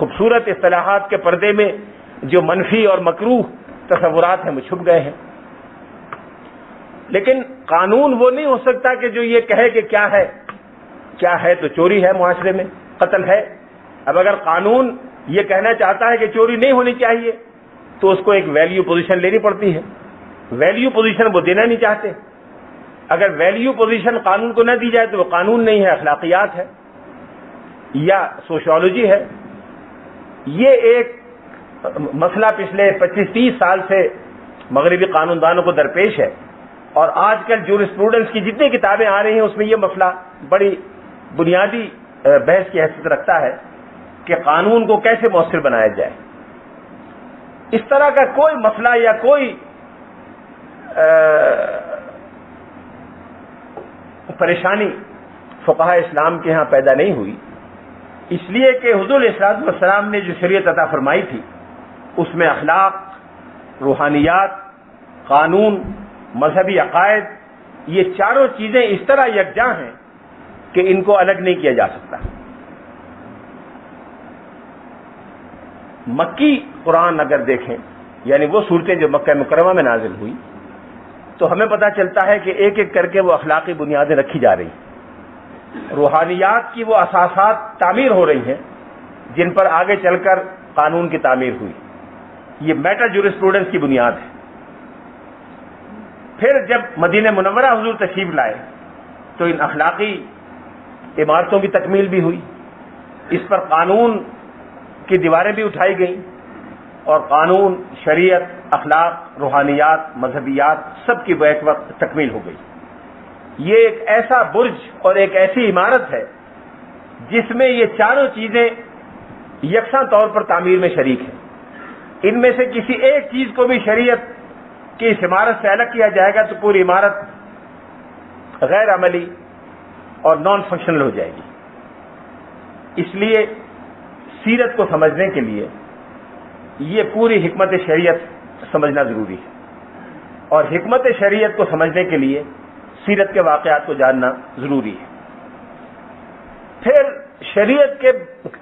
خوبصورت اصطلاحات کے پردے میں جو منفی اور مکروہ تصورات ہیں وہ چھپ گئے ہیں. لیکن قانون وہ نہیں ہو سکتا کہ جو یہ کہے کہ کیا ہے تو چوری ہے، معاشرے میں قتل ہے. اب اگر قانون یہ کہنا چاہتا ہے کہ چوری نہیں ہونی چاہیے تو اس کو ایک ویلیو پوزیشن لینی پڑتی ہے. ویلیو پوزیشن وہ دینا نہیں چاہتے. اگر ویلیو پوزیشن قانون کو نہ دی جائے تو وہ قانون نہیں ہے، اخلاقیات ہے یا سوشیولوجی ہے. یہ ایک مسئلہ پچھلے 25-30 سال سے مغربی قانون دانوں کو درپیش ہے، اور آج کل جورسپروڈنس کی جتنی کتابیں آ رہی ہیں اس میں یہ مسئلہ بڑی بنیادی بحث کی حیثیت رکھتا ہے کہ قانون کو کیسے مؤثر بنایا جائے. اس طرح کا کوئی مسئلہ یا کوئی پریشانی فقہاء اسلام کے ہاں پیدا نہیں ہوئی، اس لیے کہ حضور علیہ الصلوۃ والسلام نے جو شریعت عطا فرمائی تھی اس میں اخلاق، روحانیات، قانون، مذہبی عقائد، یہ چاروں چیزیں اس طرح یکجاں ہیں کہ ان کو الگ نہیں کیا جا سکتا. مکی قرآن اگر دیکھیں، یعنی وہ صورتیں جو مکہ مکرمہ میں نازل ہوئی، تو ہمیں پتہ چلتا ہے کہ ایک ایک کر کے وہ اخلاقی بنیادیں رکھی جا رہی ہیں، روحانیات کی وہ اساسات تعمیر ہو رہی ہیں جن پر آگے چل کر قانون کی تعمیر ہوئی. یہ میٹا جورسپروڈنس کی بنیاد ہے. پھر جب مدینہ منورہ حضور تشریف لائے تو ان اخلاقی عمارتوں کی تکمیل بھی ہوئی، اس پر قانون کی دیواریں بھی اٹھائی گئیں، اور قانون، شریعت، اخلاق، روحانیات، مذہبیات سب کی بیک وقت تکمیل ہو گئی. یہ ایک ایسا برج اور ایک ایسی عمارت ہے جس میں یہ چاروں چیزیں یکساں طور پر تعمیر میں شریک ہیں. ان میں سے کسی ایک چیز کو بھی شریعت کی اس عمارت سے الگ کیا جائے گا تو پوری عمارت غیر عملی اور نان فنکشنل ہو جائے گی. اس لیے سیرت کو سمجھنے کے لیے یہ پوری حکمت شریعت سمجھنا ضروری ہے، اور حکمت شریعت کو سمجھنے کے لیے سیرت کے واقعات کو جاننا ضروری ہے. پھر شریعت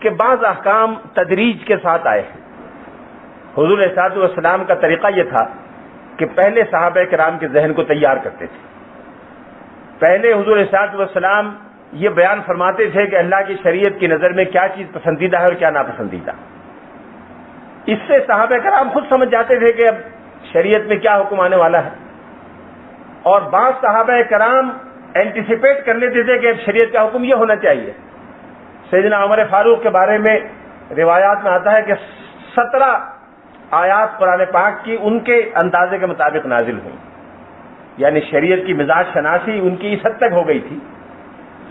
کے بعض احکام تدریج کے ساتھ آئے ہیں. حضور علیہ الصلوۃ والسلام کا طریقہ یہ تھا کہ پہلے صحابہ کرام کے ذہن کو تیار کرتے تھے. پہلے حضور علیہ الصلوۃ والسلام یہ بیان فرماتے تھے کہ اللہ کی شریعت کی نظر میں کیا چیز پسندیدہ ہے اور کیا ناپسندیدہ. اس سے صحابہ کرام خود سمجھ جاتے تھے کہ اب شریعت میں کیا حکم آنے والا ہے، اور بعض صحابہ کرام اینٹیسپیٹ کر لیتے تھے کہ اب شریعت کا حکم یہ ہونا چاہیے. سیدنا عمر فاروق کے بارے میں روایات میں آتا ہے کہ 17 آیات قرآن پاک کی ان کے اندازے کے مطابق نازل ہوئی، یعنی شریعت کی مزاج شناسی ان کی اس حد تک ہو گئی تھی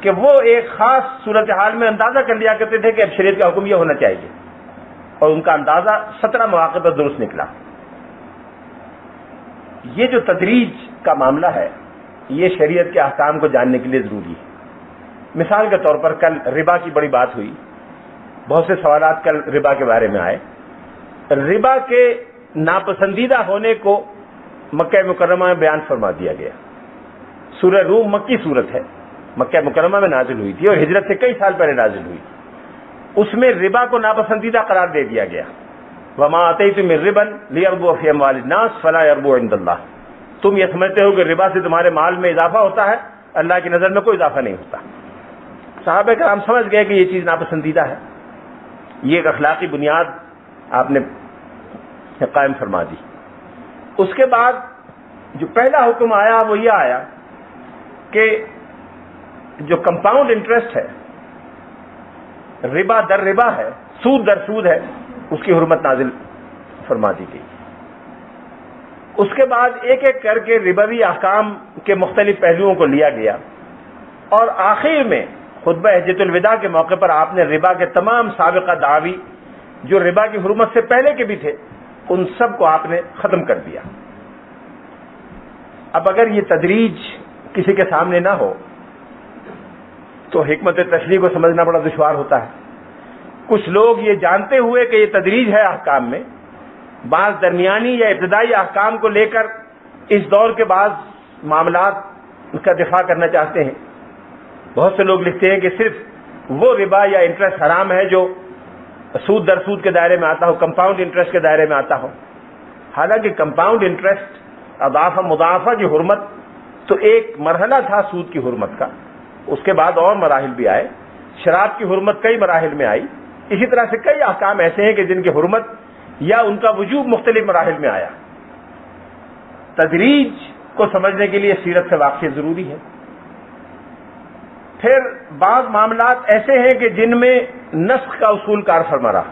کہ وہ ایک خاص صورتحال میں اندازہ کر لیا کرتے تھے کہ اب شریعت کا حکم یہ ہونا چاہیے، اور ان کا اندازہ 17 مواقع پر درست نکلا. یہ جو تدریج کا معاملہ ہے یہ شریعت کے احکام کو جاننے کے لیے ضروری ہے. مثال کے طور پر کل ربا کی بڑی بات ہوئی، بہت سے سوالات کل ربا کے بارے میں آئے. ربا کے ناپسندیدہ ہونے کو مکہ مکرمہ میں بیان فرما دیا گیا. سورہ روم مکی صورت ہے، مکہ مکرمہ میں نازل ہوئی تھی اور ہجرت سے کئی سال پہلے نازل ہوئی. اس میں ربا کو ناپسندیدہ قرار دے دیا گیا. وما آتیتم من ربا لیربو فی اموال الناس فلا یربو عند اللہ. تم یہ سمجھتے ہو کہ ربا سے تمہارے مال میں اضافہ ہوتا ہے، اللہ کی نظر میں کوئی اضافہ نہیں ہوتا. صحابہ کرام سمجھ گئے کہ یہ چیز ناپسندیدہ ہے. یہ ایک اخلاقی بنیاد آپ نے قائم فرما دی. اس کے بعد جو پہلا حکم آیا وہ یہ آیا کہ جو کمپاؤنڈ انٹرسٹ ہے، ربا در ربا ہے، سود در سود ہے، اس کی حرمت نازل فرما دی گئی. اس کے بعد ایک ایک کر کے ربوی احکام کے مختلف پہلوؤں کو لیا گیا، اور آخر میں خطبہ حجۃ الوداع کے موقع پر آپ نے ربا کے تمام سابقہ دعوی جو ربا کی حرمت سے پہلے کے بھی تھے ان سب کو آپ نے ختم کر دیا. اب اگر یہ تدریج کسی کے سامنے نہ ہو تو حکمت تشریح کو سمجھنا بڑا دشوار ہوتا ہے. کچھ لوگ یہ جانتے ہوئے کہ یہ تدریج ہے احکام میں، بعض درمیانی یا ابتدائی احکام کو لے کر اس دور کے بعض معاملات کا دفاع کرنا چاہتے ہیں. بہت سے لوگ لکھتے ہیں کہ صرف وہ ربا یا انٹرسٹ حرام ہے جو سود در سود کے دائرے میں آتا ہو، کمپاؤنڈ انٹرسٹ کے دائرے میں آتا ہو. حالانکہ کمپاؤنڈ انٹرسٹ اضافہ مضاعفہ کی حرمت تو ایک مرحلہ تھا سود کی حرمت کا، اس کے بعد اور مراحل بھی آئے. شراب کی حرمت کئی مراحل میں آئی. اسی طرح سے کئی احکام ایسے ہیں کہ جن کی حرمت یا ان کا وجوب مختلف مراحل میں آیا. تدریج کو سمجھنے کے لیے سیرت سے واقفیت ضروری ہے. پھر بعض معاملات ایسے ہیں کہ جن میں نسخ کا اصول کار فرما رہا.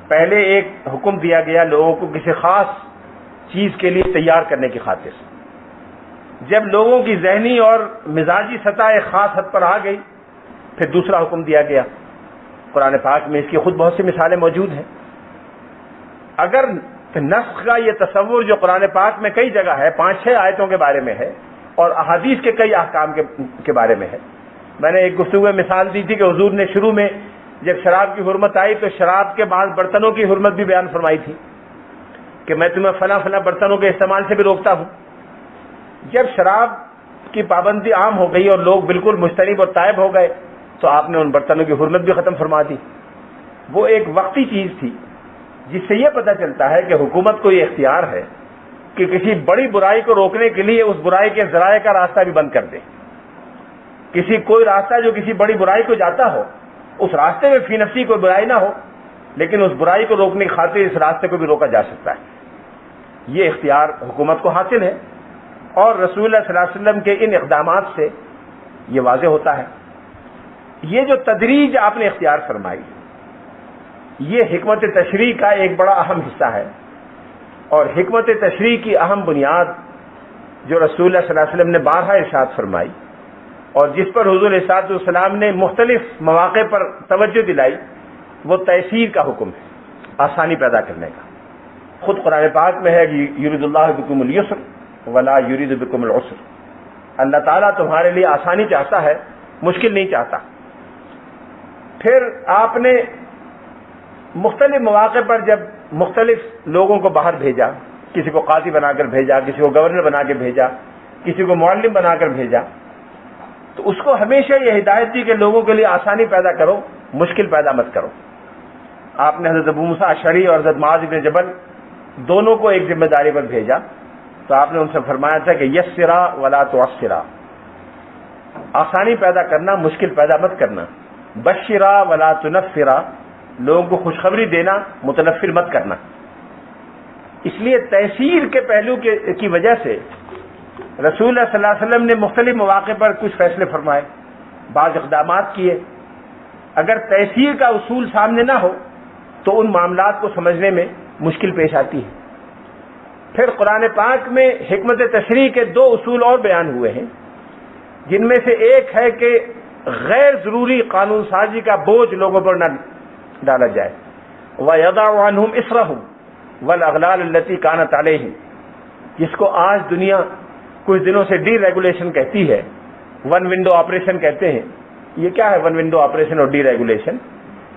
پہلے ایک حکم دیا گیا لوگوں کو کسی خاص چیز کے لیے تیار کرنے کی خاطر. جب لوگوں کی ذہنی اور مزاجی سطح ایک خاص حد پر آ گئی پھر دوسرا حکم دیا گیا. قرآن پاک میں اس کی خود بہت سی مثالیں موجود ہیں. اگر نسخ کا یہ تصور جو قرآن پاک میں کئی جگہ ہے، 5-6 آیتوں کے بارے میں ہے اور احادیث کے کئی احکام کے بارے میں ہے. میں نے ایک گفتگو میں مثال دی تھی کہ حضور نے شروع میں جب شراب کی حرمت آئی تو شراب کے بعض برتنوں کی حرمت بھی بیان فرمائی تھی کہ میں تمہیں فلاں فلاں برتنوں کے استعمال سے بھی روکتا ہوں. جب شراب کی پابندی عام ہو گئی اور لوگ بالکل مجتنب اور تائب ہو گئے تو آپ نے ان برتنوں کی حرمت بھی ختم فرما دی. وہ ایک وقتی چیز تھی جس سے یہ پتہ چلتا ہے کہ حکومت کو یہ اختیار ہے کہ کسی بڑی برائی کو روکنے کے لیے اس برائی کے ذرائع کا راستہ بھی بند کر دے. کوئی راستہ جو کسی بڑی برائی کو جاتا ہو اس راستے میں فی نفسی کوئی برائی نہ ہو لیکن اس برائی کو روکنے کی خاطر اس راستے کو بھی روکا جا سکتا ہے. یہ اختیار حکومت کو حاصل ہے اور رسول اللہ صلی اللہ علیہ وسلم کے ان اقدامات سے یہ واضح ہوتا ہے. یہ جو تدریج آپ نے اختیار فرمائی یہ حکمت تشریع کا ایک بڑا اہم حصہ ہے. اور حکمت تشریع کی اہم بنیاد جو رسول اللہ صلی اللہ علیہ وسلم نے بارہا ارشاد فرمائی اور جس پر حضور علیہ السلام نے مختلف مواقع پر توجہ دلائی وہ تیسیر کا حکم ہے، آسانی پیدا کرنے کا. خود قرآن پاک میں ہے کہ یرید اللہ بکم الیسر ولا یرید بکم العسر. اللہ تعالیٰ تمہارے لیے آسانی چاہتا ہے، مشکل نہیں چاہتا. پھر آپ نے مختلف مواقع پر جب مختلف لوگوں کو باہر بھیجا، کسی کو قاضی بنا کر بھیجا، کسی کو گورنر بنا کے بھیجا، کسی کو معلم بنا کر بھیجا، تو اس کو ہمیشہ یہ ہدایت دی کہ لوگوں کے لیے آسانی پیدا کرو، مشکل پیدا مت کرو. آپ نے حضرت ابو موسیٰ اشعری اور حضرت معاذ بن جبل دونوں کو ایک ذمہ داری پر بھیجا تو آپ نے ان سے فرمایا تھا کہ یسرا ولا تعسرا، آسانی پیدا کرنا، مشکل پیدا مت کرنا. بشرا ولا تنفرا، لوگوں کو خوشخبری دینا، متنفر مت کرنا. اس لیے تیسیر کے پہلو کی وجہ سے رسول اللہ صلی اللہ علیہ وسلم نے مختلف مواقع پر کچھ فیصلے فرمائے، بعض اقدامات کیے. اگر تیسیر کا اصول سامنے نہ ہو تو ان معاملات کو سمجھنے میں مشکل پیش آتی ہے. پھر قرآن پاک میں حکمت تشریع کے 2 اصول اور بیان ہوئے ہیں جن میں سے ایک ہے کہ غیر ضروری قانون سازی کا بوجھ لوگوں پر نہ ڈالا جائے. وَيَضَعُ عَنْهُمْ إِصْرَهُمْ وَالْأَغْلَالَ الَّتِي كَانَتْ عَلَيْهِمْ، جس کو آج دنیا کچھ دنوں سے ڈی ریگولیشن کہتی ہے، ون ونڈو آپریشن کہتے ہیں. یہ کیا ہے ون ونڈو آپریشن اور ڈی ریگولیشن؟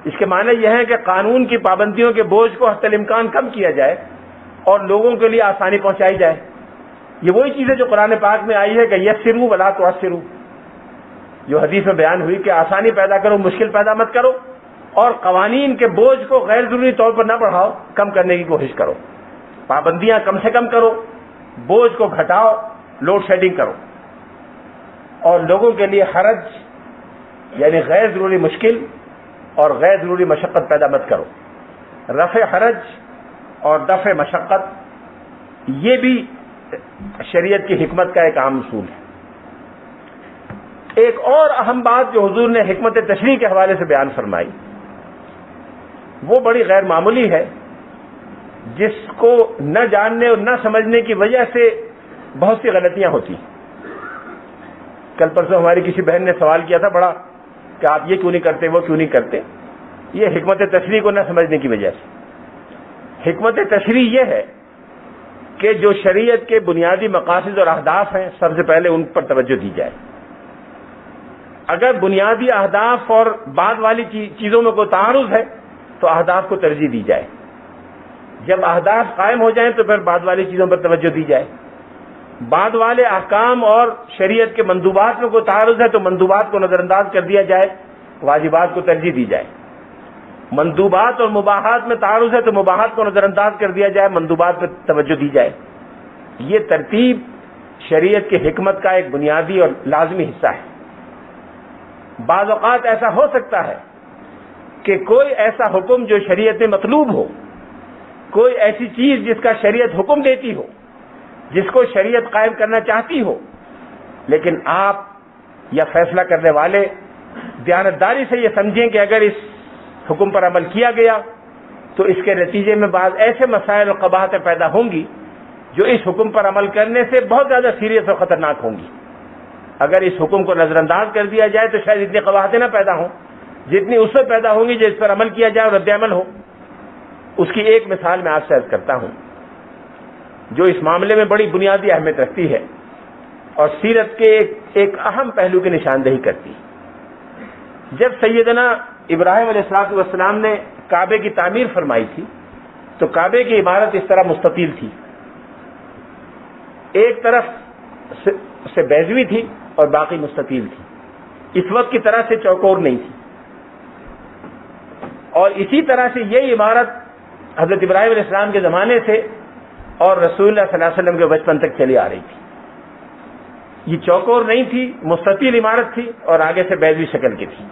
اس کے معنی یہ ہے کہ قانون کی پابندیوں کے بوجھ کو حتی الامکان کم کیا جائے اور لوگوں کے لیے آسانی پہنچائی جائے. یہ وہی چیز ہے جو قرآن پاک میں آئی ہے کہ یسروا ولا تعسروا، جو حدیث میں بیان ہوئی کہ آسانی پیدا کرو، مشکل پیدا مت کرو، اور قوانین کے بوجھ کو غیر ضروری طور پر نہ بڑھاؤ، کم کرنے کی کوشش کرو. پابندیاں کم سے کم کرو، بوجھ کو گھٹاؤ، لوڈ شیڈنگ کرو، اور لوگوں کے لیے حرج یعنی غیر ضروری مشکل اور غیر ضروری مشقت پیدا مت کرو. رفع حرج اور دفع مشقت یہ بھی شریعت کی حکمت کا ایک عام اصول ہے. ایک اور اہم بات جو حضور نے حکمت تشریع کے حوالے سے بیان فرمائی وہ بڑی غیر معمولی ہے، جس کو نہ جاننے اور نہ سمجھنے کی وجہ سے بہت سی غلطیاں ہوتی. کل پرسوں ہماری کسی بہن نے سوال کیا تھا بڑا کہ آپ یہ کیوں نہیں کرتے، وہ کیوں نہیں کرتے. یہ حکمت تشریع کو نہ سمجھنے کی وجہ سے. حکمت تشریع یہ ہے کہ جو شریعت کے بنیادی مقاصد اور اہداف ہیں سب سے پہلے ان پر توجہ دی جائے. اگر بنیادی اہداف اور بعد والی چیزوں میں کوئی تعارض ہے تو اہداف کو ترجیح دی جائے. جب اہداف قائم ہو جائیں تو پھر بعد والی چیزوں پر توجہ دی جائے. بعد والے احکام اور شریعت کے مندوبات میں کوئی تعارض ہے تو مندوبات کو نظر انداز کر دیا جائے، واجبات کو ترجیح دی جائے. مندوبات اور مباحات میں تعارض ہے تو مباحات کو نظر انداز کر دیا جائے، مندوبات پہ توجہ دی جائے. یہ ترتیب شریعت کی حکمت کا ایک بنیادی اور لازمی حصہ ہے. بعض اوقات ایسا ہو سکتا ہے کہ کوئی ایسا حکم جو شریعت میں مطلوب ہو، کوئی ایسی چیز جس کا شریعت حکم دیتی ہو، جس کو شریعت قائم کرنا چاہتی ہو، لیکن آپ یا فیصلہ کرنے والے دیانتداری سے یہ سمجھیں کہ اگر اس حکم پر عمل کیا گیا تو اس کے نتیجے میں بعض ایسے مسائل اور قباحتیں پیدا ہوں گی جو اس حکم پر عمل کرنے سے بہت زیادہ سیریس اور خطرناک ہوں گی. اگر اس حکم کو نظر انداز کر دیا جائے تو شاید اتنی قباحتیں نہ پیدا ہوں جتنی اس وقت پیدا ہوں گی جو اس پر عمل کیا جائے اور رد عمل ہو. اس کی ایک مثال میں آپ سے عرض کرتا ہوں جو اس معاملے میں بڑی بنیادی اہمیت رکھتی ہے اور سیرت کے ایک اہم پہلو کی نشاندہی کرتی ہے. جب سیدنا ابراہیم علیہ السلام نے کعبے کی تعمیر فرمائی تھی تو کعبے کی عمارت اس طرح مستطیل تھی، ایک طرف سے بیضوی تھی اور باقی مستطیل تھی، اس وقت کی طرح سے چوکور نہیں تھی. اور اسی طرح سے یہ عمارت حضرت ابراہیم علیہ السلام کے زمانے سے اور رسول اللہ صلی اللہ علیہ وسلم کے بچپن تک چلی آ رہی تھی. یہ چوکور نہیں تھی، مستطیل عمارت تھی اور آگے سے بیضوی شکل کی تھی.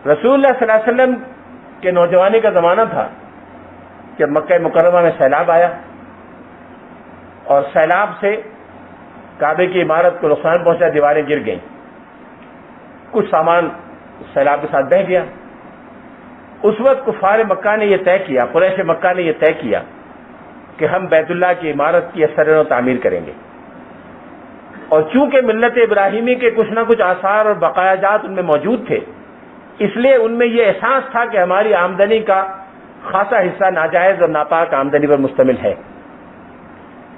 رسول اللہ صلی اللہ علیہ وسلم کے نوجوانی کا زمانہ تھا جب مکہ مکرمہ میں سیلاب آیا اور سیلاب سے کعبے کی عمارت کو نقصان پہنچا، دیواریں گر گئیں، کچھ سامان سیلاب کے ساتھ بہہ گیا. اس وقت کفار مکہ نے یہ طے کیا، قریش مکہ نے یہ طے کیا کہ ہم بیت اللہ کی عمارت کی اثر و تعمیر کریں گے. اور چونکہ ملت ابراہیمی کے کچھ نہ کچھ آثار اور بقایا جات ان میں موجود تھے، اس لیے ان میں یہ احساس تھا کہ ہماری آمدنی کا خاصا حصہ ناجائز اور ناپاک آمدنی پر مشتمل ہے.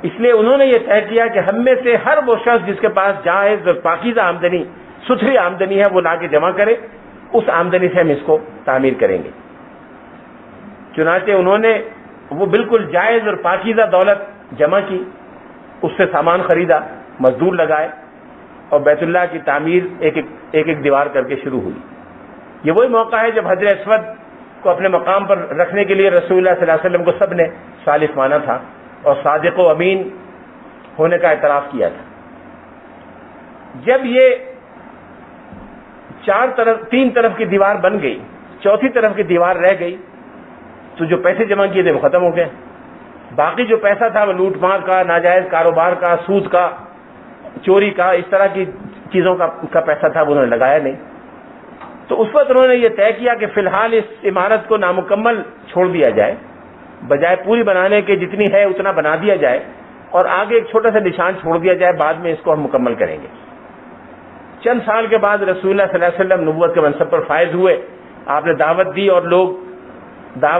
اس لیے انہوں نے یہ طے کیا کہ ہم میں سے ہر وہ شخص جس کے پاس جائز اور پاکیزہ آمدنی، ستھری آمدنی ہے، وہ لا کے جمع کرے، اس آمدنی سے ہم اس کو تعمیر کریں گے. چنانچہ انہوں نے وہ بالکل جائز اور پاکیزہ دولت جمع کی، اس سے سامان خریدا، مزدور لگائے اور بیت اللہ کی تعمیر ایک ایک دیوار کر کے شروع ہوئی. یہ وہی موقع ہے جب حجر اسود کو اپنے مقام پر رکھنے کے لیے رسول اللہ صلی اللہ علیہ وسلم کو سب نے صالح مانا تھا اور صادق و امین ہونے کا اعتراف کیا تھا. جب یہ تین طرف کی دیوار بن گئی، چوتھی طرف کی دیوار رہ گئی تو جو پیسے جمع کیے تھے وہ ختم ہو گئے. باقی جو پیسہ تھا وہ لوٹ مار کا، ناجائز کاروبار کا، سود کا، چوری کا، اس طرح کی چیزوں کا پیسہ تھا وہ انہوں نے لگایا نہیں. تو اس وقت انہوں نے یہ طے کیا کہ فی الحال اس عمارت کو نامکمل چھوڑ دیا جائے، بجائے پوری بنانے کے جتنی ہے اتنا بنا دیا جائے اور آگے ایک چھوٹا سا نشان چھوڑ دیا جائے، بعد میں اس کو ہم مکمل کریں گے. چند سال کے بعد رسول اللہ صلی اللہ علیہ وسلم نبوت کے منصب پر فائز ہوئے، آپ نے دعوت دی اور لوگ دعوت